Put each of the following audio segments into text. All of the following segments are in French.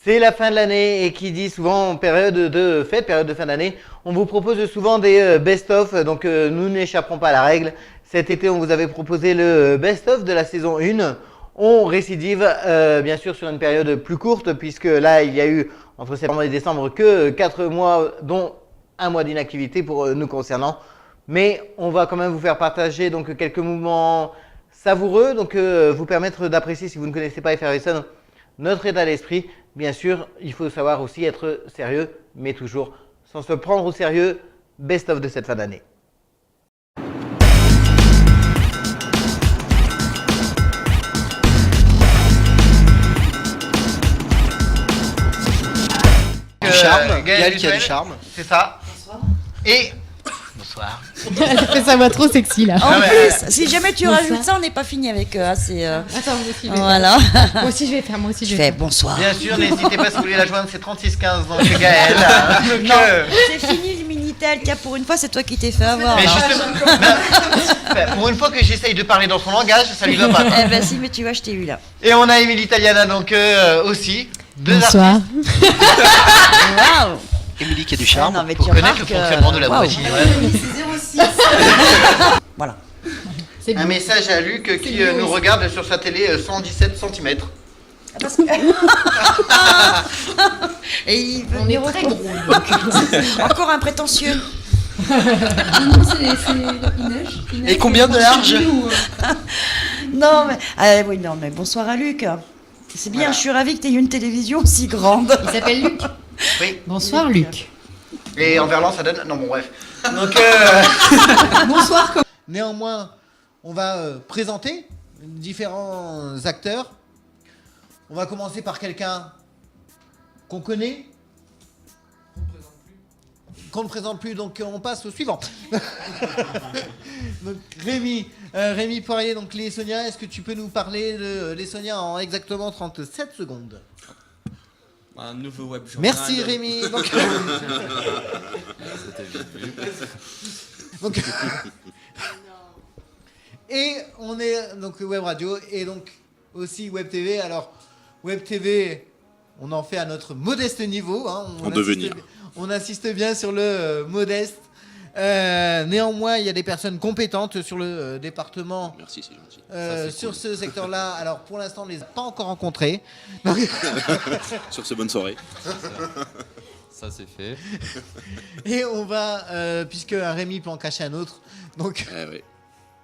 C'est la fin de l'année et qui dit souvent période de fête, période de fin d'année, on vous propose souvent des best-of, donc nous n'échapperons pas à la règle. Cet été, on vous avait proposé le best-of de la saison 1. On récidive bien sûr sur une période plus courte puisque là, il y a eu entre septembre et décembre que 4 mois, dont un mois d'inactivité pour nous concernant. Mais on va quand même vous faire partager donc quelques mouvements savoureux, donc vous permettre d'apprécier, si vous ne connaissez pas Effervescence, notre état d'esprit. Bien sûr, il faut savoir aussi être sérieux, mais toujours sans se prendre au sérieux. Best-of de cette fin d'année. Du charme, Gaël qui a du charme. C'est ça. Bonsoir. Et... Bonsoir. Elle fait sa voix trop sexy là. En plus, si jamais tu rajoutes ça, on n'est pas fini avec eux. Attends, moi aussi je vais voilà. Moi aussi je vais faire, moi aussi je vais faire. Bonsoir. Bien sûr, n'hésitez pas si vous voulez la joindre, c'est 3615 donc Gaël. Non, c'est fini le Minitel. Tiens, pour une fois, c'est toi qui t'es fait avoir. Mais là. justement, pour une fois que j'essaye de parler dans son langage, ça lui va pas. Eh ben si, mais tu vois, je t'ai eu là. Et on a Émilie Taliana donc aussi. Deux Bonsoir. artistes. Waouh. Émilie qui a du charme. Non, mais Pour tu connaître le remarques, fonctionnement de la waouh. voiture. C'est 06. Voilà. C'est Un bon. message à Luc qui nous regarde sur sa télé 117 cm. Parce que... Et il veut On est venir très au- gros. Encore un prétentieux. Et combien de large? Non, mais oui, non, mais bonsoir à Luc. C'est bien, Voilà. je suis ravie que tu aies une télévision aussi grande. Il s'appelle Luc. Oui. Bonsoir Luc. Et en verlan, ça donne. Non, bon, bref. Donc, Bonsoir. néanmoins, on va présenter différents acteurs. On va commencer par quelqu'un qu'on connaît. Qu'on ne présente plus, donc on passe au suivant. Donc, Rémi Poirier, donc les Sonia, est-ce que tu peux nous parler de les Sonia en exactement 37 secondes? Un nouveau web journal. Merci Rémi. Donc, donc- et on est donc web radio et donc aussi web TV. Alors web TV, on en fait à notre modeste niveau. Hein. On insiste bien sur le modeste. Néanmoins, il y a des personnes compétentes sur le département. Merci, c'est gentil. Sur ce secteur-là. Alors pour l'instant, on ne les a pas encore rencontrés. Donc, Sur ce bonne soirée. Ça c'est fait. et on va, puisque un Rémi peut en cacher un autre, donc Ouais.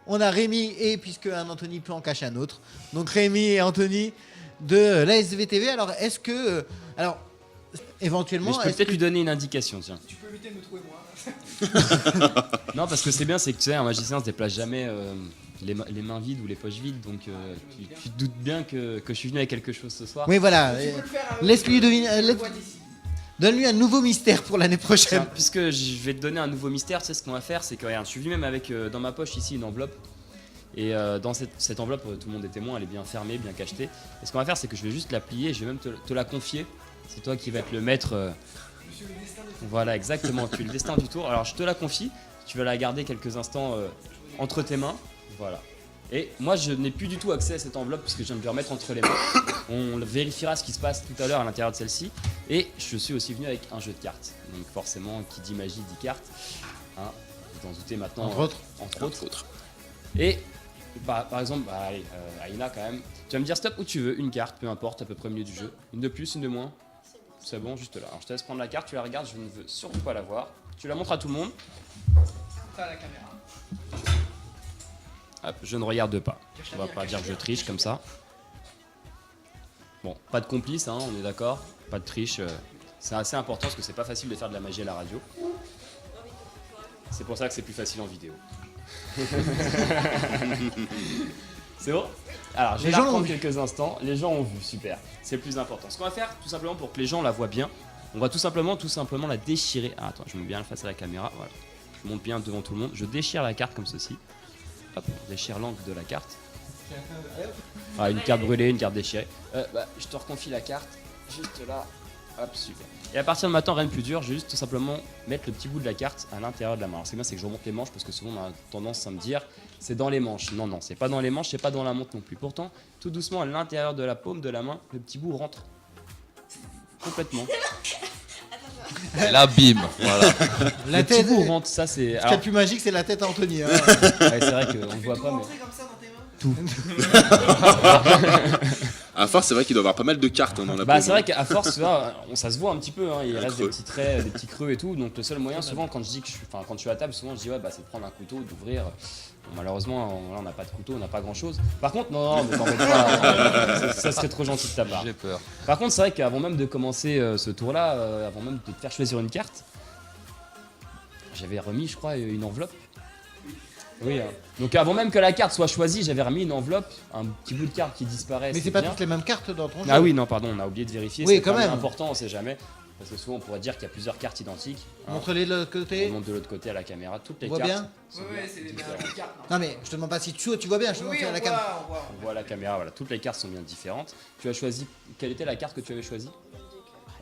on a Rémi et puisque un Anthony peut en cacher un autre. Donc Rémi et Anthony de l'ASVTV. Alors est-ce que... alors éventuellement... Mais je peux est-ce peut-être que- lui donner une indication, tiens. Tu peux éviter de me trouver moi. Non, parce que c'est bien, c'est que tu sais, un magicien se déplace jamais les mains vides ou les poches vides, donc tu te doutes bien que je suis venu avec quelque chose ce soir. Oui, voilà. Tu peux le faire à Laisse-lui deviner... la voix d'ici. donne-lui un nouveau mystère pour l'année Tiens, prochaine. puisque je vais te donner un nouveau mystère, tu sais ce qu'on va faire, c'est que regarde, je suis venu même avec dans ma poche ici une enveloppe. Et dans cette enveloppe, tout le monde est témoin, elle est bien fermée, bien cachetée. Et ce qu'on va faire, c'est que je vais juste la plier, et je vais même te la confier. C'est toi qui vas être le maître. Monsieur le destin de Voilà, exactement. Tu es le destin du tour. Alors, je te la confie. Tu vas la garder quelques instants entre tes mains. Voilà. Et moi, je n'ai plus du tout accès à cette enveloppe parce que je viens de lui remettre entre les mains. On vérifiera ce qui se passe tout à l'heure à l'intérieur de celle-ci. Et je suis aussi venu avec un jeu de cartes. Donc, forcément, qui dit magie dit cartes. Hein, vous en doutez maintenant. Entre autres. Entre autres. Et bah, par exemple, allez, Aïna, quand même. Tu vas me dire stop où tu veux, une carte, peu importe, à peu près au milieu du jeu. Une de plus, une de moins. C'est bon, juste là. Alors je te laisse prendre la carte, tu la regardes, je ne veux surtout pas la voir. Tu la montres à tout le monde. ça à la caméra. Hop, je ne regarde pas. On va pas dire que je triche comme ça. Bon, pas de complice, hein, on est d'accord. Pas de triche. C'est assez important parce que c'est pas facile de faire de la magie à la radio. C'est pour ça que c'est plus facile en vidéo. C'est bon? Alors, je vais Les la gens l'ont reprendre vu. quelques instants. Les gens ont vu, super. C'est le plus important. Ce qu'on va faire, tout simplement pour que les gens la voient bien, on va tout simplement la déchirer. Ah, attends, je mets bien face à la caméra. Voilà. Je monte bien devant tout le monde. Je déchire la carte comme ceci. Hop, on déchire l'angle de la carte. Ah, une carte brûlée, une carte déchirée. Je te reconfie la carte. Juste là. Hop, super. Et à partir de maintenant, rien de plus dur, j'ai juste tout simplement mettre le petit bout de la carte à l'intérieur de la main. Alors, c'est bien, c'est que je remonte les manches parce que souvent on a tendance à me dire c'est dans les manches. Non, non, c'est pas dans les manches, c'est pas dans la montre non plus. Pourtant, tout doucement à l'intérieur de la paume de la main, le petit bout rentre complètement. Là, bim, voilà. La Le petit tête. bout rentre, ça c'est. Ce qu'il y a Alors, de plus magique, c'est la tête à Anthony. Hein. ouais, c'est vrai qu'on le voit pas, mais. Comme ça dans tes mains. À force, c'est vrai qu'il doit y avoir pas mal de cartes hein, dans la Bah paume. c'est vrai qu'à force, tu vois, ça se voit un petit peu, hein, il Un reste creux. des petits traits, des petits creux et tout. Donc le seul moyen, souvent quand je dis que quand je suis à table, souvent je dis ouais bah c'est de prendre un couteau, d'ouvrir. Bon, malheureusement, on n'a pas de couteau, on n'a pas grand chose. Par contre, non, mais t'embête pas, ça serait trop gentil de ta part. J'ai peur. Par contre, c'est vrai qu'avant même de commencer ce tour-là, avant même de te faire choisir une carte, j'avais remis, je crois, une enveloppe. Oui, hein. Donc avant même que la carte soit choisie, j'avais remis une enveloppe, un petit bout de carte qui disparaît. Mais c'est pas toutes les mêmes cartes dans ton jeu. Ah oui, non, pardon, on a oublié de vérifier. Oui, c'est quand même. important, on sait jamais. Parce que souvent on pourrait dire qu'il y a plusieurs cartes identiques. hein. Montre-les de l'autre On côté. monte de l'autre côté à la caméra, toutes les On voit cartes. bien sont Ouais, bien ouais, c'est les différentes. mêmes cartes. Non mais je te demande pas si tu vois bien, je te demande Oui, si à on la voit, caméra. on voit. On voit à la caméra, voilà, toutes les cartes sont bien différentes. Tu as choisi, quelle était la carte que tu avais choisie?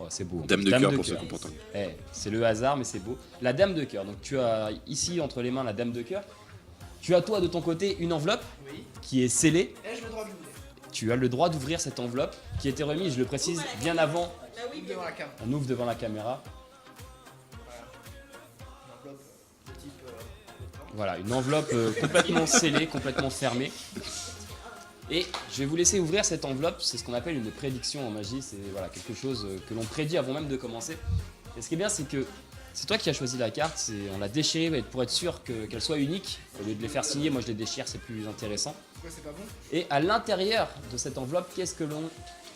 Oh, c'est beau. Dame de cœur pour ceux qui ont pas entendu. Eh, c'est le hasard, mais c'est beau. La dame de cœur. Donc tu as ici entre les mains la dame de cœur. Tu as toi de ton côté une enveloppe Oui. qui est scellée. Et je me droit de l'ouvrir. Tu as le droit d'ouvrir cette enveloppe qui était remise, je le précise, bien avant. Devant la cam. On ouvre devant la caméra. Une enveloppe de type. Voilà, une enveloppe complètement scellée, complètement fermée. Et je vais vous laisser ouvrir cette enveloppe, c'est ce qu'on appelle une prédiction en magie, c'est voilà, quelque chose que l'on prédit avant même de commencer. Et ce qui est bien, c'est que c'est toi qui as choisi la carte, on l'a déchirée pour être sûr qu'elle soit unique. Au lieu de les faire signer, moi je les déchire, c'est plus intéressant. Pourquoi c'est pas bon? Et à l'intérieur de cette enveloppe, qu'est-ce que l'on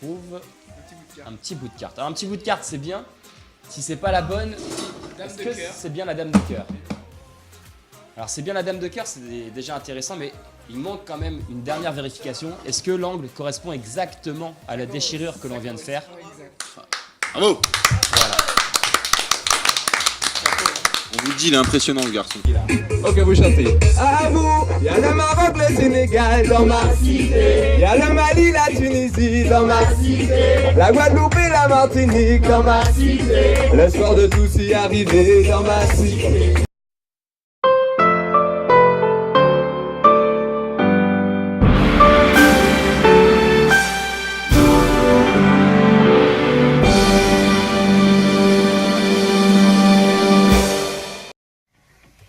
trouve? Un petit bout de carte. Un petit bout de carte. Alors un petit bout de carte, c'est bien. Si c'est pas la bonne, Dame est-ce de que cœur. c'est bien la dame de cœur? Alors c'est bien la dame de cœur, c'est déjà intéressant, mais il manque quand même une dernière vérification. Est-ce que l'angle correspond exactement à la déchirure que l'on vient de faire? Exact. Bravo. On vous le dit, il est impressionnant le garçon. Ok, vous chantez. À vous, y'a le Maroc, le Sénégal dans ma cité. Y'a le Mali, la Tunisie dans ma cité. La Guadeloupe et la Martinique dans ma cité. L'espoir de tous y arriver dans ma cité.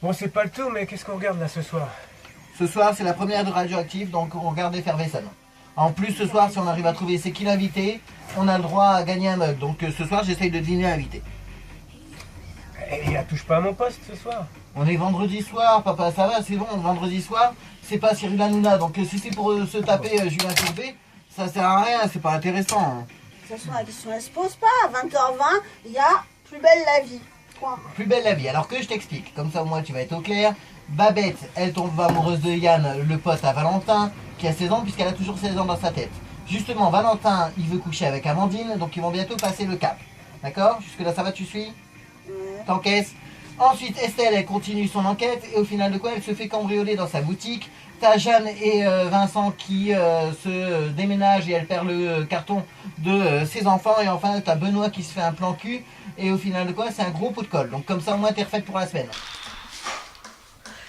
Bon, c'est pas le tout, mais qu'est-ce qu'on regarde là ce soir? Ce soir, c'est la première de Radioactive, donc on regarde Effervescent. En plus, ce soir, si on arrive à trouver c'est qui l'invité, on a le droit à gagner un mug. Donc ce soir, j'essaye de deviner l'invité. Et elle touche pas à mon poste ce soir. On est vendredi soir, papa, ça va, c'est bon, vendredi soir, c'est pas Cyril Hanouna. Donc si c'est pour se taper Julien Courbet, ça sert à rien, c'est pas intéressant. Hein. De toute façon, la question elle se pose pas. À 20h20, il y a Plus belle la vie. Point. Plus belle la vie. Alors que je t'explique, comme ça au moins tu vas être au clair. Babette, elle tombe amoureuse de Yann, le pote à Valentin, qui a 16 ans puisqu'elle a toujours 16 ans dans sa tête. Justement, Valentin, il veut coucher avec Amandine, donc ils vont bientôt passer le cap. D'accord? Jusque là ça va, tu suis? T'encaisses. Ensuite, Estelle, elle continue son enquête et au final de quoi, elle se fait cambrioler dans sa boutique. T'as Jeanne et Vincent qui se déménagent et elle perd le carton de ses enfants. Et enfin, t'as Benoît qui se fait un plan cul. Et au final de quoi, c'est un gros pot de colle. Donc comme ça, au moins, t'es refaite pour la semaine.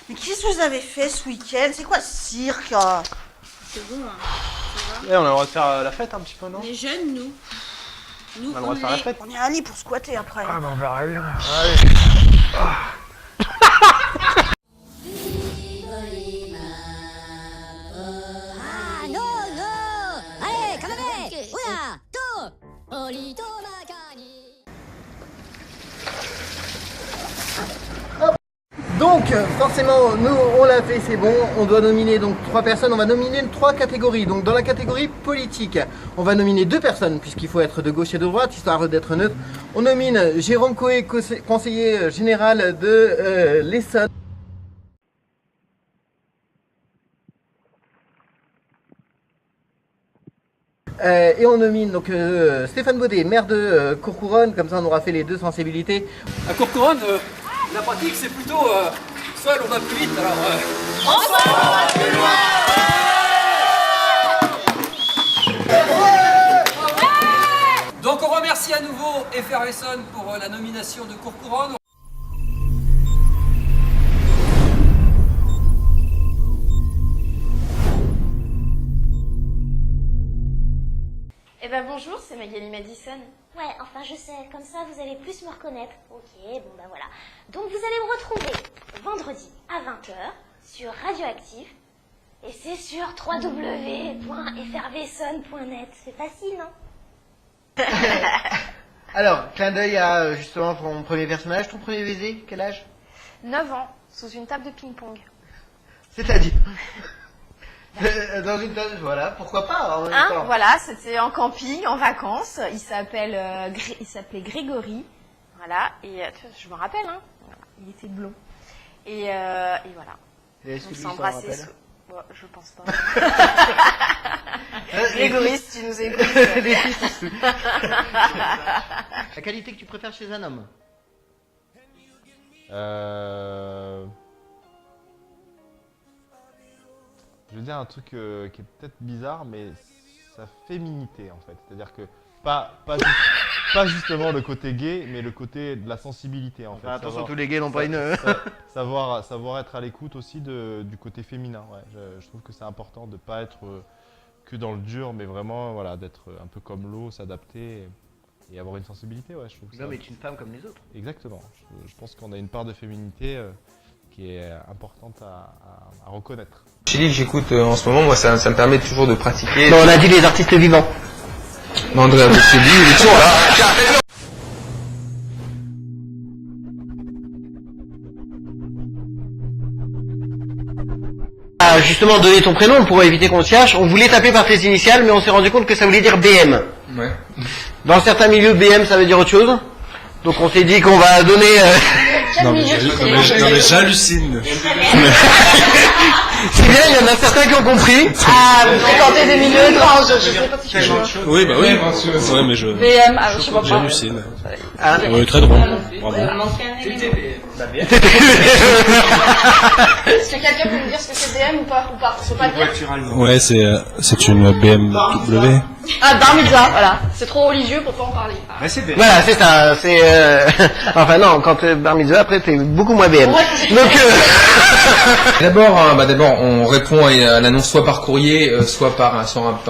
Mais qu'est-ce que vous avez fait ce week-end? C'est quoi ce cirque? C'est bon, hein. Ça va. Ouais, on a le droit de faire la fête un petit peu, non? On est jeunes, nous. Nous, On a le droit de faire la fête. On est à Lille pour squatter après. Ah bah on verra bien. Allez. Donc forcément nous on l'a fait, c'est bon, on doit nominer donc 3 personnes, on va nominer 3 catégories. Donc dans la catégorie politique, on va nominer 2 personnes puisqu'il faut être de gauche et de droite histoire d'être neutre. On nomine Jérôme Coé, conseiller général de l'Essonne. Et on nomine donc Stéphane Baudet, maire de Courcouronnes, comme ça on aura fait les 2 sensibilités. À Courcouronnes, la pratique c'est plutôt seul on va plus vite alors. Ensemble on va plus loin. Donc on remercie merci à nouveau Effervescent pour la nomination de Courcouronne. Eh ben bonjour, c'est Magali Madison. Ouais, enfin je sais, comme ça vous allez plus me reconnaître. Ok, bon bah voilà. Donc vous allez me retrouver vendredi à 20h sur Radioactive. Et c'est sur www.effervescent.net. C'est facile, non? Alors, clin d'œil à justement ton premier personnage, ton premier baiser, quel âge? 9 ans, sous une table de ping-pong. C'est-à-dire dans une table, voilà, pourquoi pas en même temps. Voilà, c'était en camping, en vacances. Il s'appelait Grégory. Voilà, et je me rappelle, hein. Voilà, il était blond. Et voilà. Et est-ce que on lui s'en s'embrassait. rappelle Ouais, je pense pas. Grégory, si tu nous écoutes. Les filles sont sous. La qualité que tu préfères chez un homme? Je veux dire un truc qui est peut-être bizarre, mais sa féminité en fait. C'est-à-dire que pas justement le côté gay, mais le côté de la sensibilité en fait. Enfin, attention, tous les gays n'ont pas une... savoir être à l'écoute aussi du côté féminin. Ouais. Je trouve que c'est important de ne pas être que dans le dur, mais vraiment voilà, d'être un peu comme l'eau, s'adapter et avoir une sensibilité. Ouais, je trouve que l'homme est une femme comme les autres. Exactement. Je pense qu'on a une part de féminité qui est importante à reconnaître. Chez lui, j'écoute en ce moment, moi ça me permet toujours de pratiquer. Non, on a dit les artistes vivants. Non, André Bocelli, il est toujours là. Justement, donner ton prénom pour éviter qu'on te cherche. On voulait taper par tes initiales, mais on s'est rendu compte que ça voulait dire BM. Ouais. Dans certains milieux, BM ça veut dire autre chose. Donc on s'est dit qu'on va donner... Non mais j'hallucine. C'est bien, il y en a certains qui ont compris. Ah, vous fréquentez des milieux étranges, je sais pas si tu vois. Oui, bah oui. Ouais, mais BM, je sais pas. j'hallucine. Ah. Ouais, très drôle. Bravo. Est-ce que quelqu'un peut me dire ce que c'est BM ou pas? Faut pas le dire. Ouais, c'est une BMW. Ah, bar mitzvah, voilà. C'est trop religieux pour pas en parler. Voilà, c'est ça. C'est enfin non, quand bar mitzvah, après t'es beaucoup moins BM. Donc D'abord, on répond à l'annonce soit par courrier, soit par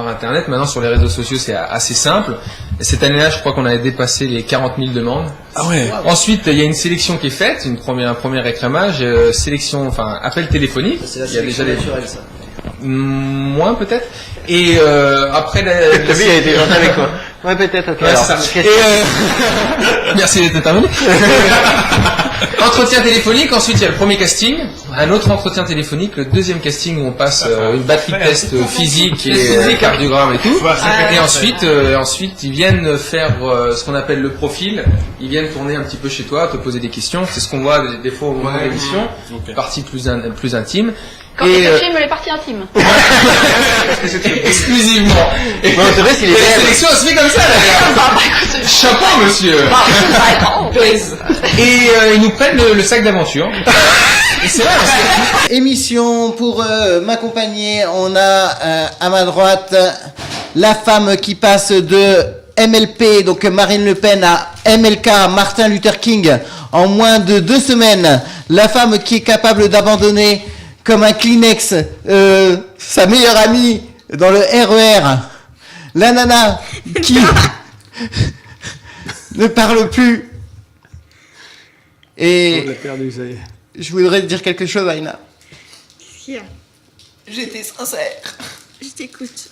internet. Maintenant, sur les réseaux sociaux, c'est assez simple. Et cette année-là, je crois qu'on avait dépassé les 40 000 demandes. Ah ouais. Ensuite, il y a une sélection qui est faite, un premier écrémage, appel téléphonique. Il y a déjà des moins peut-être. Et après t'as vu, il a été gentil avec toi. Ouais, peut-être, ok. Ouais, alors, c'est ça. Merci d'être intervenu. Entretien téléphonique, ensuite il y a le premier casting, un autre entretien téléphonique, le deuxième casting où on passe une batterie de test physique et cardiogramme et tout. Et ensuite ils viennent faire ce qu'on appelle le profil, ils viennent tourner un petit peu chez toi, te poser des questions, c'est ce qu'on voit des fois au moment de l'émission, partie plus intime. Quand tu filmes les parties intimes. Exclusivement. Et bon, c'est vrai, s'il est la sélection se fait comme ça d'ailleurs. Chapeau monsieur. Et ils nous prennent le sac d'aventure. Et c'est vrai. Émission pour m'accompagner. On a à ma droite la femme qui passe de MLP, donc Marine Le Pen, à MLK, Martin Luther King, en moins de 2 semaines. La femme qui est capable d'abandonner comme un Kleenex sa meilleure amie dans le RER. La nana qui ne parle plus. Et je voudrais te dire quelque chose, Aïna. Qu'est-ce qu'il y a? J'étais sincère. Je t'écoute.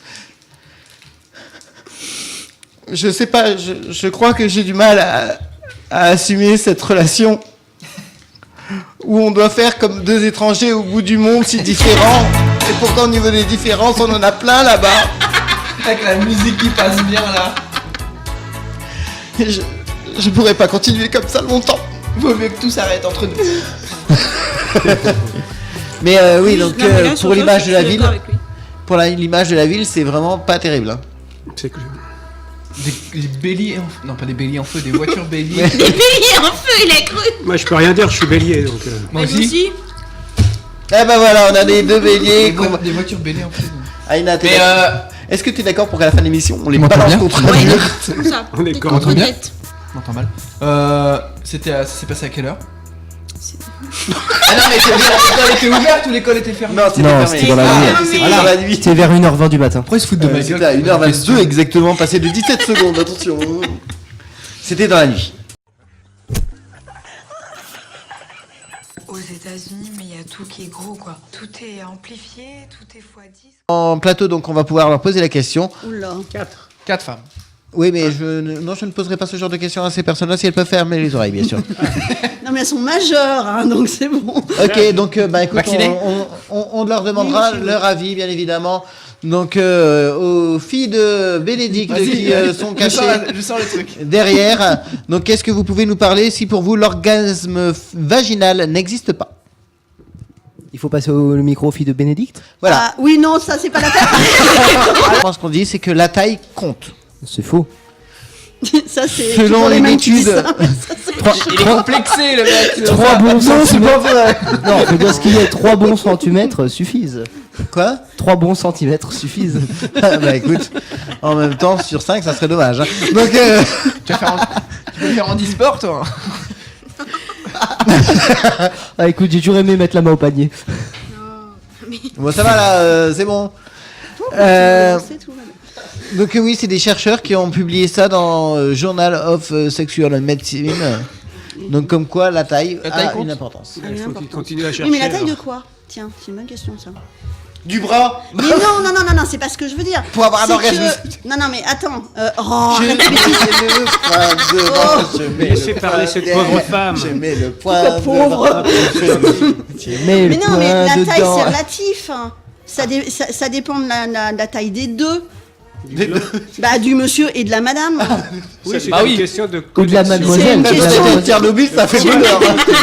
Je sais pas, je crois que j'ai du mal à assumer cette relation où on doit faire comme 2 étrangers au bout du monde, si différents. Et pourtant, au niveau des différences, on en a plein là-bas. Avec la musique qui passe bien là. Et je pourrais pas continuer comme ça longtemps. Vaut mieux que tout s'arrête entre nous. Mais oui, donc pour l'image de la ville, l'image de la ville, c'est vraiment pas terrible. Hein. C'est que des béliers en feu. Non, pas des béliers en feu, des voitures béliers. Des béliers en feu, il a cru. Moi, je peux rien dire, je suis bélier, donc... Moi aussi. Eh ben voilà, on a les 2 béliers. Des voitures béliers en feu. Aïna, Mais Est-ce que tu es d'accord pour qu'à la fin de l'émission, on les m'entends balance bien contre Ouais, Dieu Comme ça. On est Des comment bien contre-têtes. Je m'entends mal. Ça s'est passé à quelle heure? Ah non, mais l'école était ouverte ou l'école était fermée? Non, c'était Non, fermé. c'était dans la nuit. C'était dans la nuit. C'était vers 1h20 du matin. Pourquoi ils se foutent de ma gueule? C'était à 1h22 exactement, passé de 17 secondes, attention. C'était dans la nuit. Aux États-Unis, mais il y a tout qui est gros, quoi. Tout est amplifié, tout est x10. En plateau, donc on va pouvoir leur poser la question. Oula. 4 femmes. Oui, mais je ne poserai pas ce genre de questions à ces personnes-là si elles peuvent fermer les oreilles, bien sûr. Non, mais elles sont majeures, hein, donc c'est bon. Ok, donc bah écoute, Vacciné. on leur demandera leur avis, bien évidemment. Donc aux filles de Bénédicte qui sont cachées Je sens le truc. derrière. Donc qu'est-ce que vous pouvez nous parler si pour vous l'orgasme vaginal n'existe pas? Il faut passer au micro fille de Bénédicte. Voilà. Ah, oui, non, ça c'est pas la peine. Ce qu'on dit, c'est que la taille compte. C'est faux. Ça c'est Selon toujours les une mêmes qui disent étude. ça, mais ça, c'est- Il est complexé, le mec. 3 bons Non, c'est centimètres. pas vrai. Non, faut dire ce qu'il y a. 3 bons centimètres suffisent. Quoi? 3 bons centimètres suffisent. Ah, bah écoute, en même temps, sur 5, ça serait dommage. Hein. Donc, Tu peux le faire en e-sport, toi? Ah écoute, j'ai toujours aimé mettre la main au panier. bon, ça va là, c'est bon. c'est tout, voilà. Donc oui, c'est des chercheurs qui ont publié ça dans Journal of Sexual Medicine. Donc comme quoi la taille a une importance. Ah, Il faut n'importe. qu'il continue à chercher. Oui, mais la taille de alors. quoi? Tiens, c'est une bonne question ça. Du bras. Mais non, c'est pas ce que je veux dire. Pour avoir un C'est orgasme. que- Non, mais attends. Oh, Je arrête mets tes bêtises. le point devant. Je mets Laissez le parler point cette derrière. pauvre femme. Je mets le point La pauvre. Mais Mais le non, mais point la taille dedans. c'est relatif. Hein. Ça dépend de la taille des deux. Bah, du monsieur et de la madame. Oui, c'est Bah une oui. question de Ou de la connexion. mademoiselle. C'est une question Peut-être Tchernobyl, ça fait bonheur.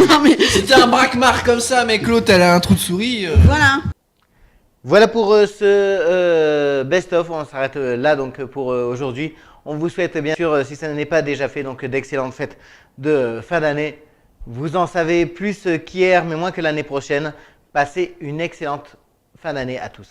Non, mais C'était un braquemar comme ça, mec. L'autre, elle a un trou de souris. voilà. Voilà pour ce best-of. On s'arrête là donc pour aujourd'hui. On vous souhaite bien sûr, si ça n'est pas déjà fait, donc d'excellentes fêtes de fin d'année. Vous en savez plus qu'hier, mais moins que l'année prochaine. Passez une excellente fin d'année à tous.